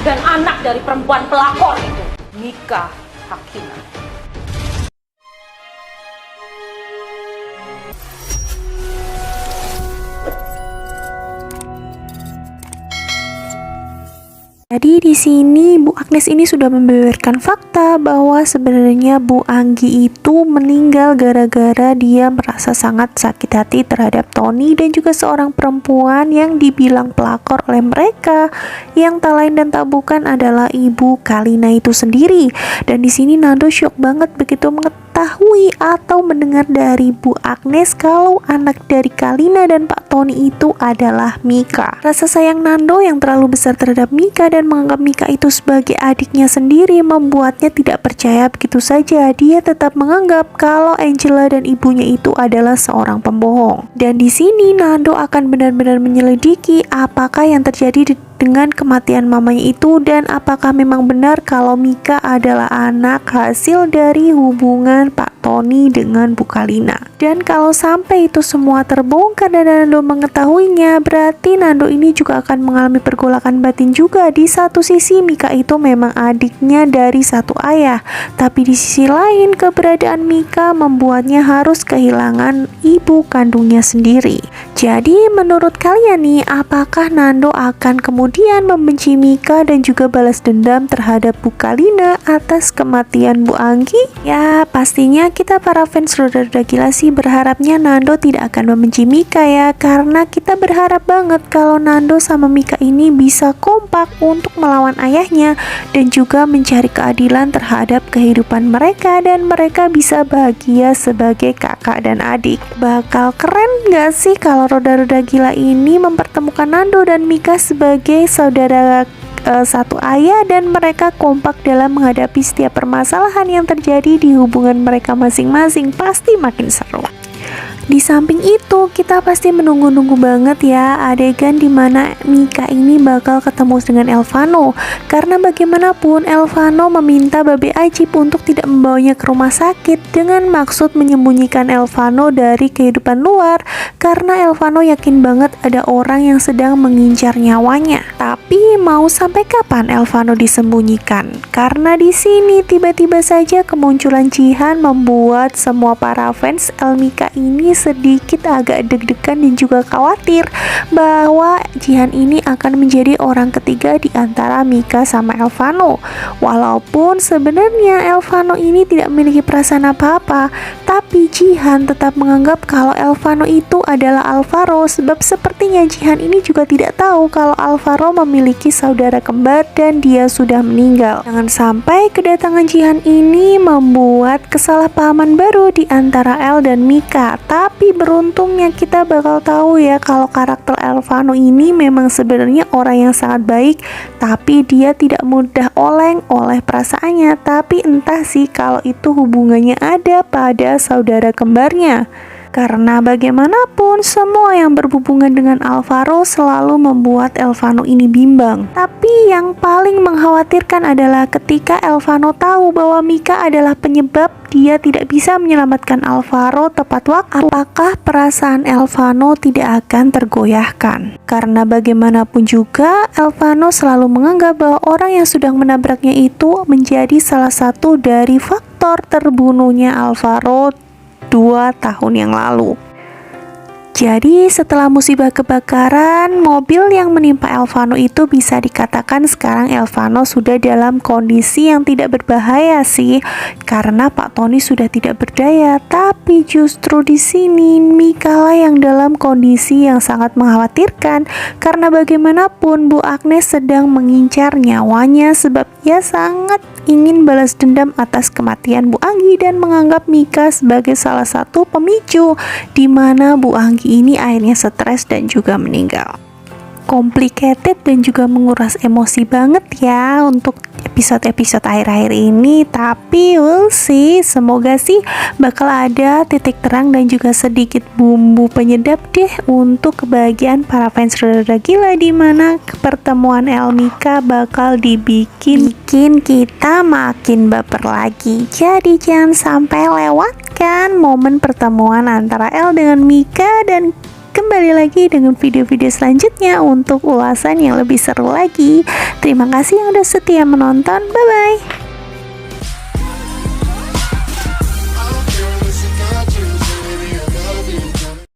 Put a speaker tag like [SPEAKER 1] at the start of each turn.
[SPEAKER 1] dan anak dari perempuan pelakor itu, Mika Hakina.
[SPEAKER 2] Jadi di sini Bu Agnes ini sudah membeberkan fakta bahwa sebenarnya Bu Anggi itu meninggal gara-gara dia merasa sangat sakit hati terhadap Tony dan juga seorang perempuan yang dibilang pelakor oleh mereka, yang tak lain dan tak bukan adalah Ibu Kalina itu sendiri. Dan di sini Nando shock banget begitu mengetahui atau mendengar dari Bu Agnes kalau anak dari Kalina dan Pak Tony itu adalah Mika. Rasa sayang Nando yang terlalu besar terhadap Mika dan menganggap Mika itu sebagai adiknya sendiri membuatnya tidak percaya begitu saja. Dia tetap menganggap kalau Angela dan ibunya itu adalah seorang pembohong. Dan di sini Nando akan benar-benar menyelidiki apakah yang terjadi dengan kematian mamanya itu dan apakah memang benar kalau Mika adalah anak hasil dari hubungan Pak Tony dengan Bu Kalina. Dan kalau sampai itu semua terbongkar dan Nando mengetahuinya, berarti Nando ini juga akan mengalami pergolakan batin juga. Di satu sisi Mika itu memang adiknya dari satu ayah, tapi di sisi lain keberadaan Mika membuatnya harus kehilangan ibu kandungnya sendiri. Jadi menurut kalian nih, apakah Nando akan kemudian membenci Mika dan juga balas dendam terhadap Bu Kalina atas kematian Bu Anggi? Ya pastinya kita para fans Roda-Roda Gila sih berharapnya Nando tidak akan membenci Mika ya, karena kita berharap banget kalau Nando sama Mika ini bisa kompak untuk melawan ayahnya dan juga mencari keadilan terhadap kehidupan mereka dan mereka bisa bahagia sebagai kakak dan adik. Bakal keren gak sih kalau Roda-Roda Gila ini mempertemukan Nando dan Mika sebagai saudara satu ayah dan mereka kompak dalam menghadapi setiap permasalahan yang terjadi di hubungan mereka masing-masing. Pasti makin seru. Di samping itu, kita pasti menunggu-nunggu banget ya adegan dimana Mika ini bakal ketemu dengan Elvano. Karena bagaimanapun Elvano meminta Babe Ajib untuk tidak membawanya ke rumah sakit dengan maksud menyembunyikan Elvano dari kehidupan luar, karena Elvano yakin banget ada orang yang sedang mengincar nyawanya. Tapi mau sampai kapan Elvano disembunyikan? Karena di sini tiba-tiba saja kemunculan Jihan membuat semua para fans Mika ini sedikit agak deg-degan dan juga khawatir bahwa Jihan ini akan menjadi orang ketiga di antara Mika sama Elvano. Walaupun sebenarnya Elvano ini tidak memiliki perasaan apa-apa, tapi Jihan tetap menganggap kalau Elvano itu adalah Alvaro, sebab sepertinya Jihan ini juga tidak tahu kalau Alvaro memiliki saudara kembar dan dia sudah meninggal. Jangan sampai kedatangan Jihan ini membuat kesalahpahaman baru di antara El dan Mika. Tapi beruntungnya kita bakal tahu ya kalau karakter Elvano ini memang sebenarnya orang yang sangat baik, tapi dia tidak mudah oleng oleh perasaannya. Tapi entah sih kalau itu hubungannya ada pada saudara kembarnya. Karena bagaimanapun semua yang berhubungan dengan Alvaro selalu membuat Elvano ini bimbang. Tapi yang paling mengkhawatirkan adalah ketika Elvano tahu bahwa Mika adalah penyebab dia tidak bisa menyelamatkan Alvaro tepat waktu, apakah perasaan Elvano tidak akan tergoyahkan? Karena bagaimanapun juga Elvano selalu menganggap bahwa orang yang sudah menabraknya itu menjadi salah satu dari faktor terbunuhnya Alvaro 2 tahun yang lalu. Jadi setelah musibah kebakaran mobil yang menimpa Elvano itu, bisa dikatakan sekarang Elvano sudah dalam kondisi yang tidak berbahaya sih, karena Pak Tony sudah tidak berdaya. Tapi justru di sini Mika lah yang dalam kondisi yang sangat mengkhawatirkan, karena bagaimanapun Bu Agnes sedang mengincar nyawanya sebab ia sangat ingin balas dendam atas kematian Bu Anggi dan menganggap Mika sebagai salah satu pemicu di mana Bu Anggi ini akhirnya stres dan juga meninggal. Complicated dan juga menguras emosi banget ya untuk episode-episode akhir-akhir ini. Tapi we'll see, semoga sih bakal ada titik terang dan juga sedikit bumbu penyedap deh untuk kebahagiaan para fans Roda-Roda Gila, dimana pertemuan Mika bakal dibikin kita makin baper lagi. Jadi jangan sampai lewatkan momen pertemuan antara El dengan Mika dan kembali lagi dengan video-video selanjutnya untuk ulasan yang lebih seru lagi. Terima kasih yang udah setia menonton. Bye-bye.